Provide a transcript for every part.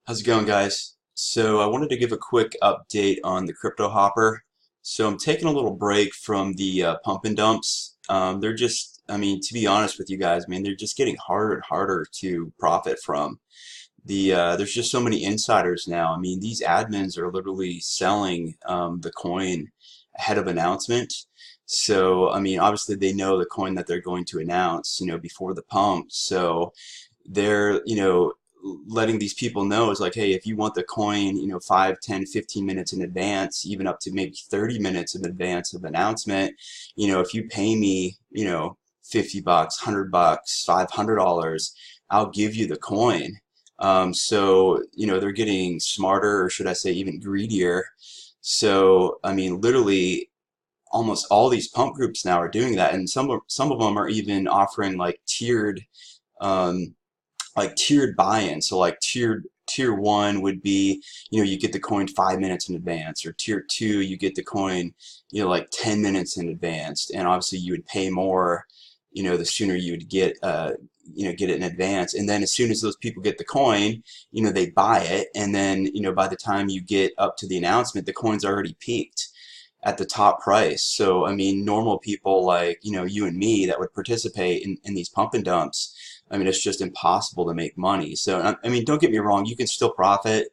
How's it going, guys? So I wanted to give a quick update on the Cryptohopper. So I'm taking a little break from the pump and dumps. They're just, I mean, to be honest with you guys, man, they're just getting harder and harder to profit from. There's just so many insiders now. I mean, these admins are literally selling the coin ahead of announcement. So, I mean, obviously they know the coin that they're going to announce, before the pump. So they're, letting these people know is like, hey, if you want the coin, 5, 10, 15 minutes in advance, even up to maybe 30 minutes in advance of announcement, if you pay me, 50 bucks, 100 bucks, $500, I'll give you the coin. So, they're getting smarter, or should I say even greedier. So, I mean, literally almost all these pump groups now are doing that, and some of them are even offering um, like tiered buy-in. So like tier one would be, you get the coin 5 minutes in advance, or tier two, you get the coin, like 10 minutes in advance. And obviously you would pay more, the sooner you would get it in advance. And then as soon as those people get the coin, they buy it. And then, by the time you get up to the announcement, the coin's already peaked at the top price. So, I mean, normal people like, you and me that would participate in these pump and dumps, I mean, it's just impossible to make money. So, I mean, don't get me wrong, you can still profit.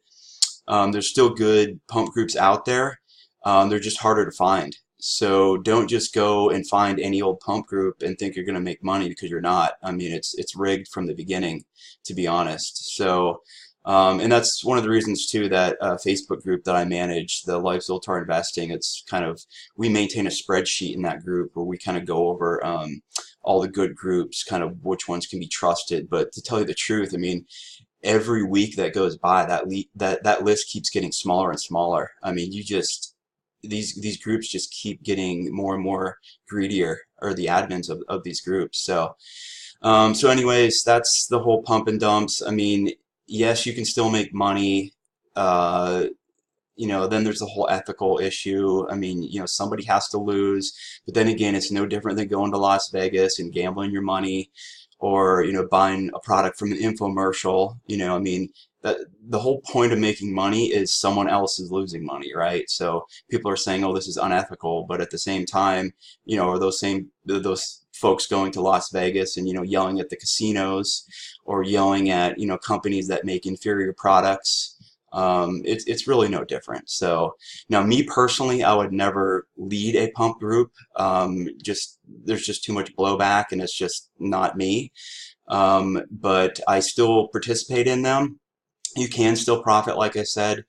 There's still good pump groups out there. They're just harder to find. So don't just go and find any old pump group and think you're going to make money, because you're not. I mean, it's rigged from the beginning, to be honest. So, and that's one of the reasons too that Facebook group that I manage, the Life Zoltar Investing, it's kind of, we maintain a spreadsheet in that group where we kind of go over all the good groups, kind of which ones can be trusted. But to tell you the truth, I mean, every week that goes by, that list keeps getting smaller and smaller. I mean, these groups just keep getting more and more greedier, or the admins of these groups. So so anyways, that's the whole pump and dumps. I mean, yes, you can still make money. Uh, then there's the whole ethical issue. I mean, somebody has to lose, but then again, it's no different than going to Las Vegas and gambling your money, or, buying a product from an infomercial. I mean, that the whole point of making money is someone else is losing money, right? So people are saying, oh, this is unethical, but at the same time, are those folks going to Las Vegas and, yelling at the casinos, or yelling at, companies that make inferior products? It's really no different. So now, me personally, I would never lead a pump group. Just there's just too much blowback, and it's just not me. But I still participate in them. You can still profit, like I said,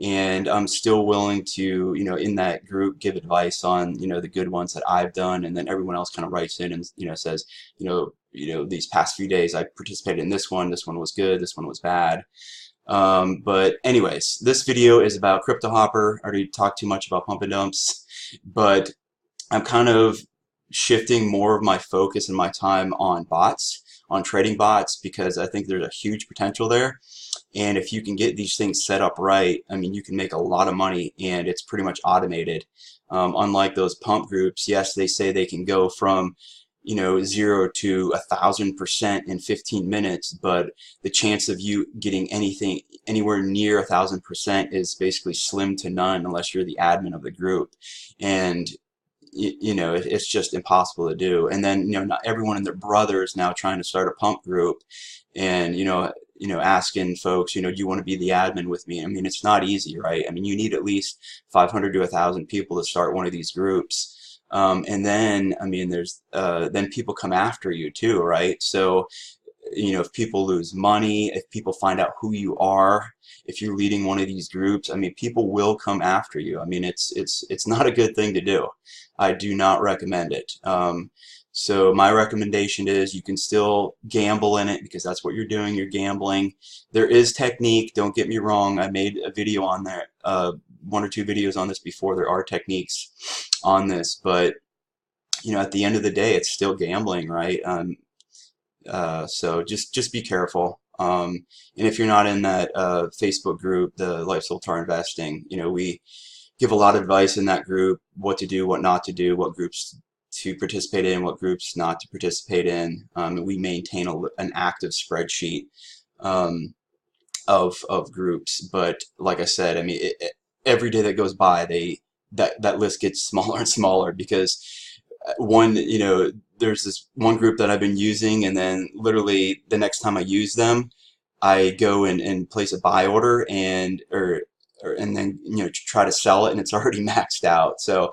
and I'm still willing to, in that group, give advice on, the good ones that I've done, and then everyone else kind of writes in and, says, these past few days I participated in this one. This one was good. This one was bad. But anyways, this video is about Cryptohopper. I already talked too much about pump and dumps, but I'm kind of shifting more of my focus and my time on bots, on trading bots, because I think there's a huge potential there. And if you can get these things set up right, I mean, you can make a lot of money, and it's pretty much automated. Unlike those pump groups, yes, they say they can go from 0 to 1,000% in 15 minutes, but the chance of you getting anything anywhere near 1,000% is basically slim to none, unless you're the admin of the group. And it's just impossible to do. And then, not everyone and their brother is now trying to start a pump group, and asking folks, do you want to be the admin with me? I mean, it's not easy, right? I mean, you need at least 500 to 1,000 people to start one of these groups. And then, I mean, then people come after you too, right? So, if people lose money, if people find out who you are, if you're leading one of these groups, I mean, people will come after you. I mean, it's not a good thing to do. I do not recommend it. So my recommendation is, you can still gamble in it, because that's what you're doing. You're gambling. There is technique. Don't get me wrong. I made a video on there, 1 or 2 videos on this before. There are techniques on this, but at the end of the day, it's still gambling, right? So just be careful. And if you're not in that Facebook group, the Life Zoltar Investing, we give a lot of advice in that group, what to do, what not to do, what groups to participate in, what groups not to participate in. And we maintain an active spreadsheet. of groups. But like I said, I mean, every day that goes by, that list gets smaller and smaller because one, there's this one group that I've been using, and then literally the next time I use them, I go and place a buy order and then try to sell it, and it's already maxed out. So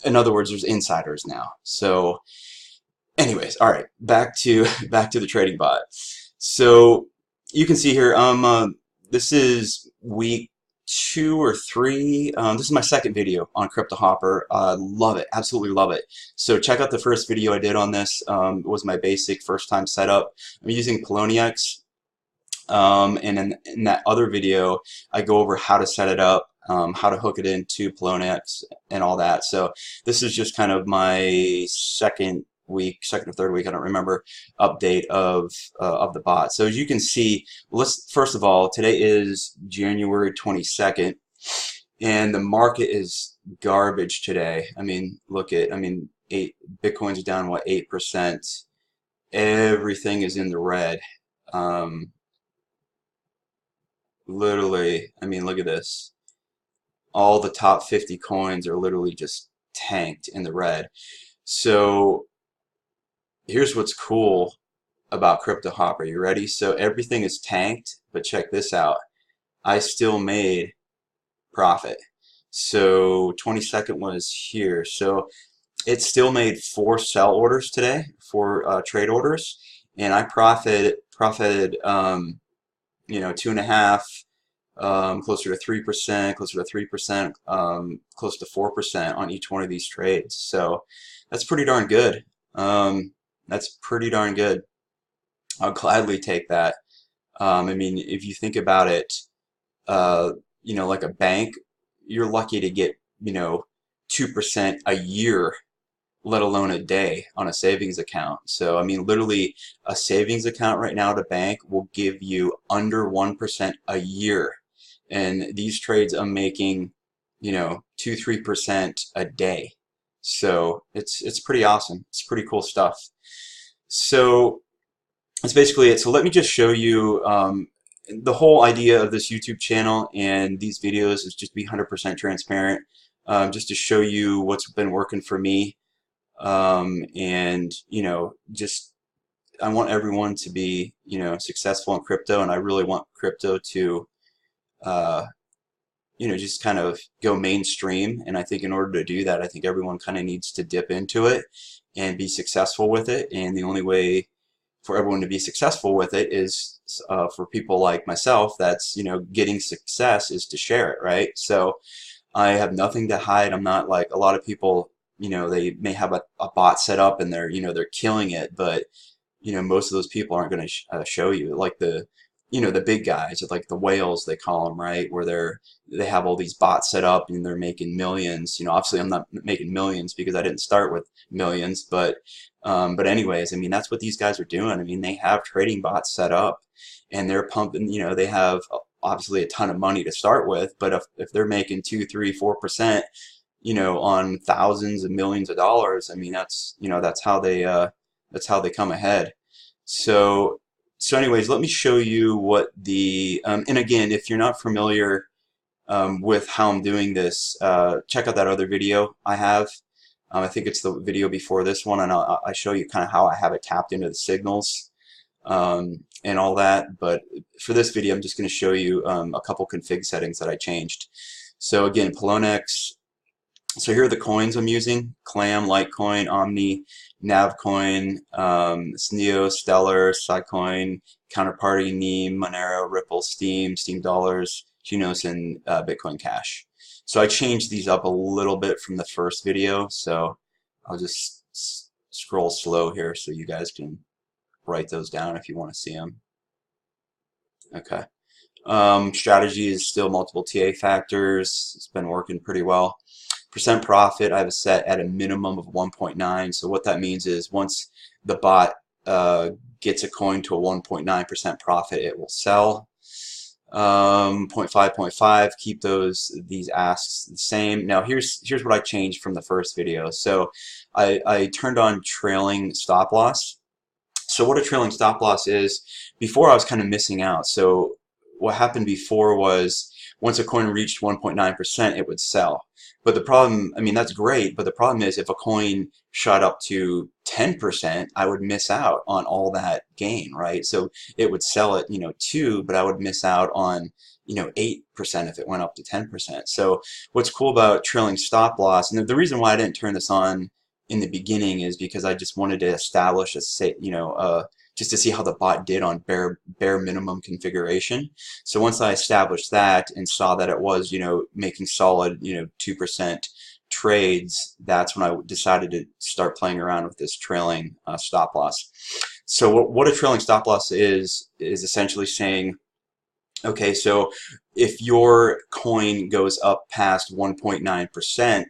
in other words, there's insiders now. So anyways, all right, back to back to the trading bot. So you can see here, this is week 2 or 3. This is my second video on Cryptohopper. Love it, absolutely love it. So check out the first video I did on this. It was my basic first time setup. I'm using Poloniex. And in that other video, I go over how to set it up, how to hook it into Poloniex and all that. So this is just kind of my second or third week, I don't remember, update of the bot. So as you can see, first of all, today is January 22nd, and the market is garbage today. I mean, Bitcoin's down what, 8%. Everything is in the red. Literally, I mean, look at this. All the top 50 coins are literally just tanked in the red. So here's what's cool about Cryptohopper. You ready? So everything is tanked, but check this out. I still made profit. So 22nd was here. So it still made 4 sell orders today, 4 trade orders, and I profited 2.5, closer to 3%, closer to 3%, close to 4% on each one of these trades. So that's pretty darn good. That's pretty darn good. I'll gladly take that. I mean, if you think about it, like a bank, you're lucky to get, 2% a year, let alone a day on a savings account. So, I mean, literally a savings account right now at a bank will give you under 1% a year. And these trades I'm making, 2-3% a day. So it's pretty awesome. It's pretty cool stuff. So that's basically it. So let me just show you the whole idea of this YouTube channel and these videos is just to be 100% transparent, just to show you what's been working for me. And just I want everyone to be successful in crypto, and I really want crypto to just kind of go mainstream. And I think in order to do that, I think everyone kind of needs to dip into it and be successful with it. And the only way for everyone to be successful with it is for people like myself that's getting success is to share it, right? So I have nothing to hide. I'm not like a lot of people. They may have a bot set up and they're killing it, but most of those people aren't going to show you, like the big guys, like the whales they call them, right, where they have all these bots set up and they're making millions. Obviously I'm not making millions because I didn't start with millions, but anyways, I mean, that's what these guys are doing. I mean, they have trading bots set up and they're pumping, they have obviously a ton of money to start with, but if they're making 2, 3, 4%, on thousands and millions of dollars, I mean, that's how they come ahead. So anyways, let me show you what and again, if you're not familiar with how I'm doing this, check out that other video I have. I think it's the video before this one, and I show you kind of how I have it tapped into the signals and all that. But for this video, I'm just going to show you a couple config settings that I changed. So again, Poloniex. So here are the coins I'm using: Clam, Litecoin, Omni, Navcoin, Sneo, Stellar, Scicoin, Counterparty, Neem, Monero, Ripple, Steam, Steam Dollars, Junos, and Bitcoin Cash. So I changed these up a little bit from the first video, so I'll just scroll slow here so you guys can write those down if you want to see them. Okay. Strategy is still multiple TA factors. It's been working pretty well. Percent profit, I have it set at a minimum of 1.9. So what that means is once the bot gets a coin to a 1.9% profit, it will sell. 0.5, 0.5, keep these asks the same. Now here's what I changed from the first video. So I turned on trailing stop loss. So what a trailing stop loss is, before I was kind of missing out. So what happened before was once a coin reached 1.9%, it would sell. But the problem, I mean, that's great, but the problem is if a coin shot up to 10%, I would miss out on all that gain, right? So it would sell at, 2, but I would miss out on, 8% if it went up to 10%. So what's cool about trailing stop loss, and the reason why I didn't turn this on in the beginning is because I just wanted to establish just to see how the bot did on bare minimum configuration. So once I established that and saw that it was, making solid, 2% trades, that's when I decided to start playing around with this trailing stop loss. So what a trailing stop loss is essentially saying, okay, so if your coin goes up past 1.9%,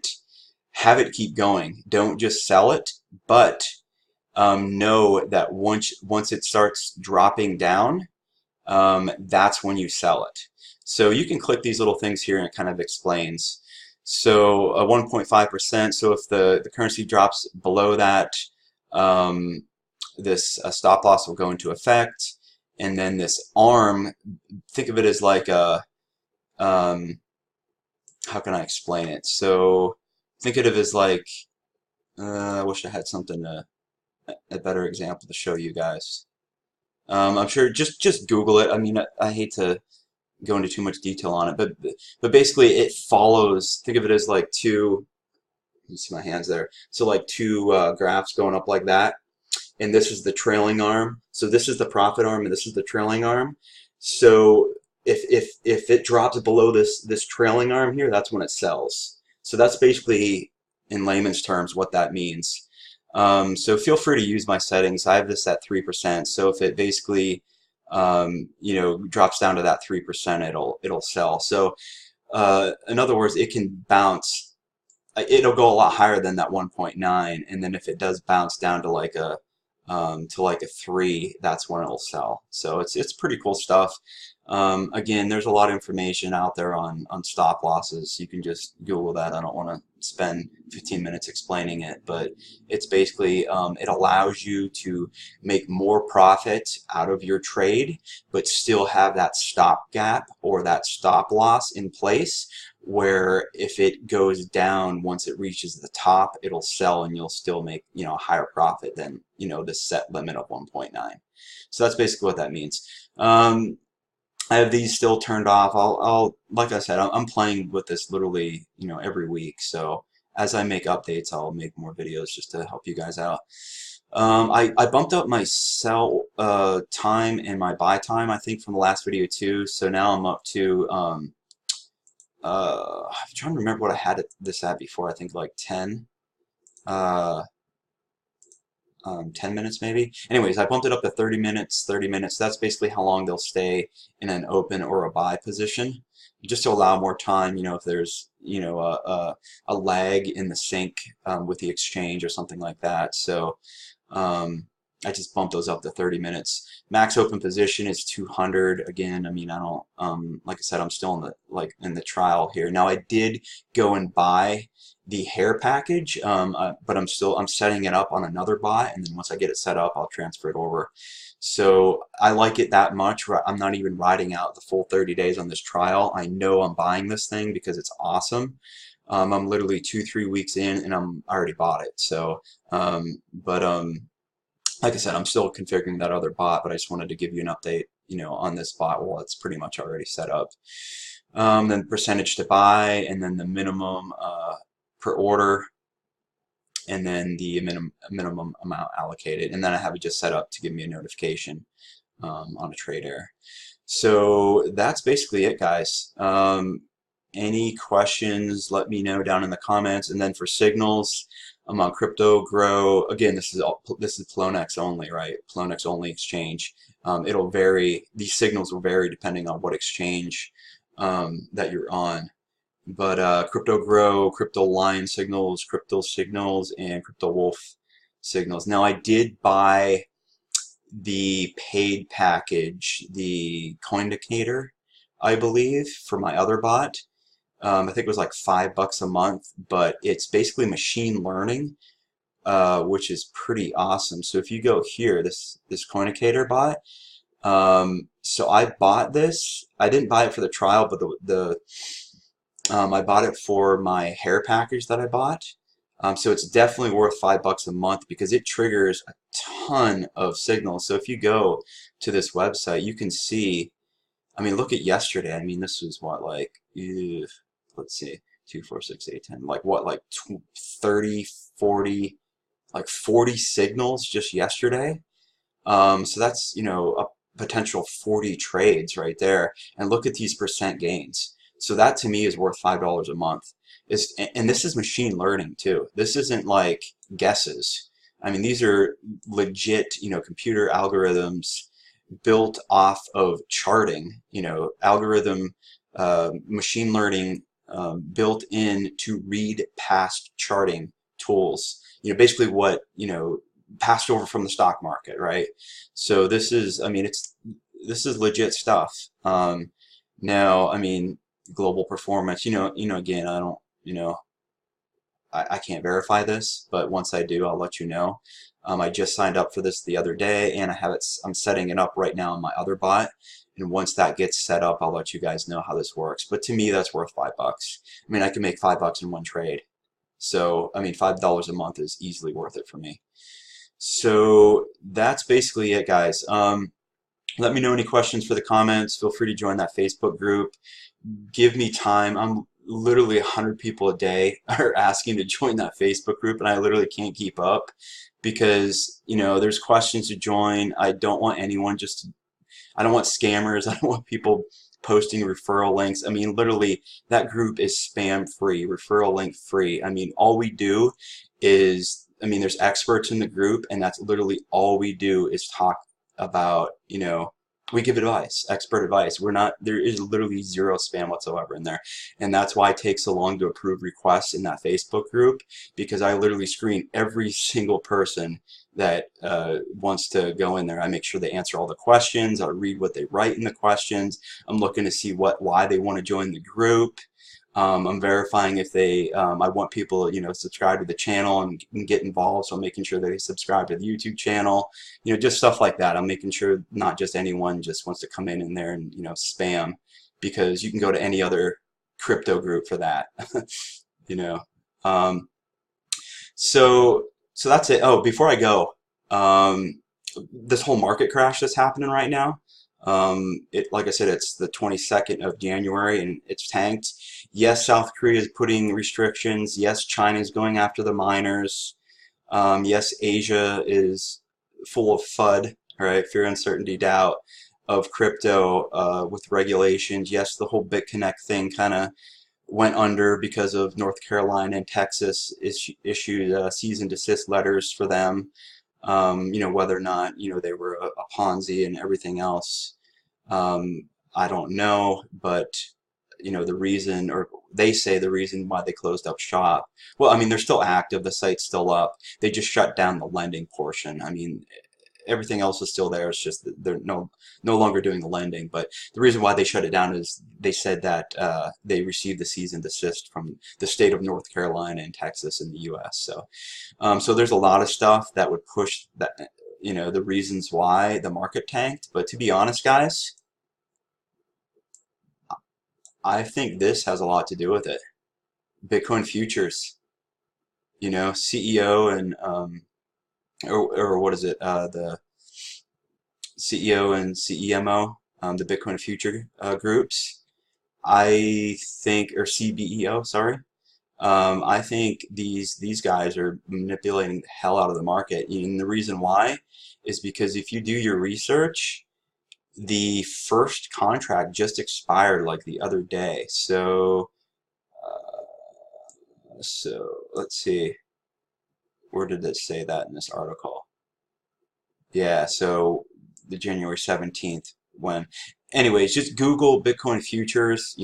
have it keep going. Don't just sell it, but know that once it starts dropping down, that's when you sell it. So you can click these little things here and it kind of explains. So 1.5%, so if the currency drops below that, this stop loss will go into effect. And then this arm, think of it as like a, how can I explain it? So think of it as like, I wish I had something a better example to show you guys. I'm sure just Google it. I mean, I hate to go into too much detail on it, but basically it follows. Think of it as like two. You see my hands there. So like two graphs going up like that, and this is the trailing arm. So this is the profit arm, and this is the trailing arm. So if it drops below this trailing arm here, that's when it sells. So that's basically, in layman's terms, what that means. So feel free to use my settings. I have this at 3%. So if it basically, drops down to that 3%, it'll sell. So in other words, it can bounce. It'll go a lot higher than that 1.9, and then if it does bounce down to like a 3, that's when it'll sell. So it's pretty cool stuff. Again, there's a lot of information out there on stop losses. You can just Google that. I don't want to spend 15 minutes explaining it, but it's basically it allows you to make more profit out of your trade, but still have that stop gap or that stop loss in place, where if it goes down, once it reaches the top, it'll sell and you'll still make, a higher profit than, the set limit of 1.9. So that's basically what that means. I have these still turned off. I'll like I said, I'm playing with this literally, every week. So as I make updates, I'll make more videos just to help you guys out. I bumped up my sell time and my buy time, I think, from the last video too. So now I'm up to I'm trying to remember what I had this at before. I think like 10. 10 minutes maybe. Anyways, I bumped it up to 30 minutes, 30 minutes. That's basically how long they'll stay in an open or a buy position, just to allow more time, if there's, a lag in the sync with the exchange or something like that. So I just bumped those up to 30 minutes. Max open position is 200. Again, I mean, I don't, like I said, I'm still in the trial here. Now, I did go and buy the hair package, but I'm setting it up on another bot, and then once I get it set up, I'll transfer it over. So I like it that much where I'm not even riding out the full 30 days on this trial. I know I'm buying this thing because it's awesome. I'm literally 2-3 weeks in, and I already bought it. So, like I said, I'm still configuring that other bot, but I just wanted to give you an update, on this bot. Well, it's pretty much already set up. Then percentage to buy, and then the minimum per order, and then the minimum amount allocated, and then I have it just set up to give me a notification on a trade error. So that's basically it, guys. Any questions, let me know down in the comments. And then for signals, I'm on Crypto Grow. Again, this is Poloniex only, right? Poloniex only exchange. It'll vary. These signals will vary depending on what exchange that you're on. But Crypto Grow, Crypto Lion signals, Crypto signals, and Crypto Wolf signals. Now, I did buy the paid package, the Coindicator, I believe, for my other bot. I think it was like $5 a month, but it's basically machine learning, which is pretty awesome. So if you go here, this Coindicator bot, So I bought this. I didn't buy it for the trial, but I bought it for my hair package that I bought. So it's definitely worth $5 a month because it triggers a ton of signals. So if you go to this website, you can see, I mean, look at yesterday. I mean, this was what, like, let's see, 2, 4, 6, 8, 10, like what, like 30, 40, like 40 signals just yesterday. So that's, a potential 40 trades right there. And look at these percent gains. So that to me is worth $5 a month. And this is machine learning too. This isn't like guesses. I mean, these are legit, computer algorithms built off of charting, algorithm, machine learning built in to read past charting tools. Basically what, passed over from the stock market, right? So this is, I mean, this is legit stuff. Now, I mean, global performance, again, I don't, I can't verify this, but once I do, I'll let you know. I just signed up for this the other day, and I'm setting it up right now on my other bot. And once that gets set up, I'll let you guys know how this works. But to me, that's worth $5. I mean, I can make $5 in one trade. So, I mean, $5 a month is easily worth it for me. So that's basically it, guys. Let me know any questions for the comments. Feel free to join that Facebook group. Give me time. I'm literally 100 people a day are asking to join that Facebook group, and I literally can't keep up because, there's questions to join. I don't want anyone I don't want scammers. I don't want people posting referral links. I mean, literally, that group is spam free, referral link free. I mean, all we do is, I mean, there's experts in the group, and that's literally all we do is talk about, we give advice, expert advice. There is literally zero spam whatsoever in there. And that's why it takes so long to approve requests in that Facebook group, because I literally screen every single person that wants to go in there. I make sure they answer all the questions. I read what they write in the questions. I'm looking to see why they want to join the group. I'm verifying if I want people, subscribe to the channel and get involved. So I'm making sure that they subscribe to the YouTube channel, just stuff like that. I'm making sure not just anyone just wants to come in there and, spam, because you can go to any other crypto group for that, you know. Um, so that's it. Oh, before I go, this whole market crash that's happening right now, like I said, it's the 22nd of January and it's tanked. Yes, South Korea is putting restrictions. Yes, China is going after the miners. Yes, Asia is full of FUD, right? Fear, uncertainty, doubt of crypto with regulations. Yes, the whole BitConnect thing kind of went under because of North Carolina and Texas issued cease and desist letters for them. Whether or not, they were a Ponzi and everything else. I don't know, but the reason, or they say the reason why they closed up shop. Well, I mean, they're still active. The site's still up. They just shut down the lending portion. I mean, everything else is still there. It's just that they're no longer doing the lending. But the reason why they shut it down is they said that they received the cease and desist from the state of North Carolina and Texas in the U.S. So there's a lot of stuff that would push that, the reasons why the market tanked. But to be honest, guys, I think this has a lot to do with it. Bitcoin futures, CEO and or what is it? The CEO and CEMO, the Bitcoin future groups. I think, or CBEO, sorry. I think these guys are manipulating the hell out of the market, and the reason why is because if you do your research, the first contract just expired like the other day. So let's see, where did it say that in this article? Yeah, so the January 17th when. Anyways, just Google Bitcoin futures,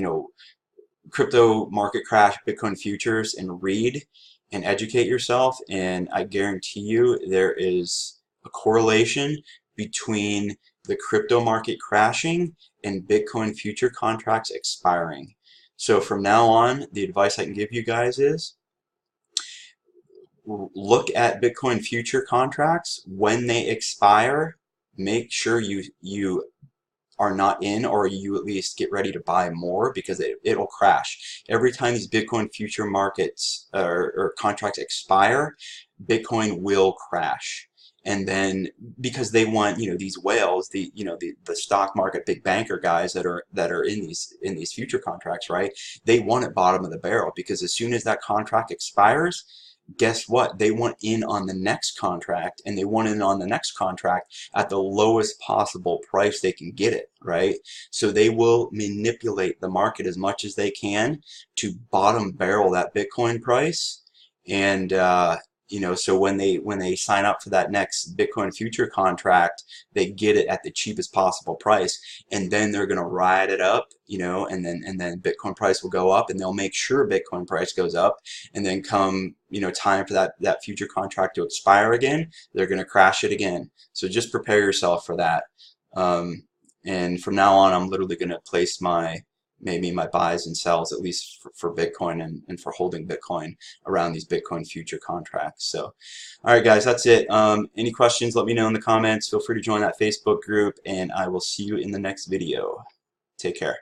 crypto market crash, Bitcoin futures, and read and educate yourself. And I guarantee you there is a correlation between the crypto market crashing and Bitcoin future contracts expiring. So from now on, the advice I can give you guys is look at Bitcoin future contracts when they expire. Make sure you are not in, or you at least get ready to buy more, because it'll crash. Every time these Bitcoin future markets or contracts expire, Bitcoin will crash. And then because they want, these whales, the stock market big banker guys that are in these future contracts, right? They want it bottom of the barrel, because as soon as that contract expires, guess what? They want in on the next contract, and they want in on the next contract at the lowest possible price they can get it, right? So they will manipulate the market as much as they can to bottom barrel that Bitcoin price. And so when they sign up for that next Bitcoin future contract, they get it at the cheapest possible price, and then they're going to ride it up, and then Bitcoin price will go up, and they'll make sure Bitcoin price goes up, and then come, time for that future contract to expire again, they're going to crash it again. So just prepare yourself for that. And from now on, I'm literally going to place maybe my buys and sells, at least for Bitcoin, and for holding Bitcoin around these Bitcoin future contracts. So, all right, guys, that's it. Any questions, let me know in the comments. Feel free to join that Facebook group, and I will see you in the next video. Take care.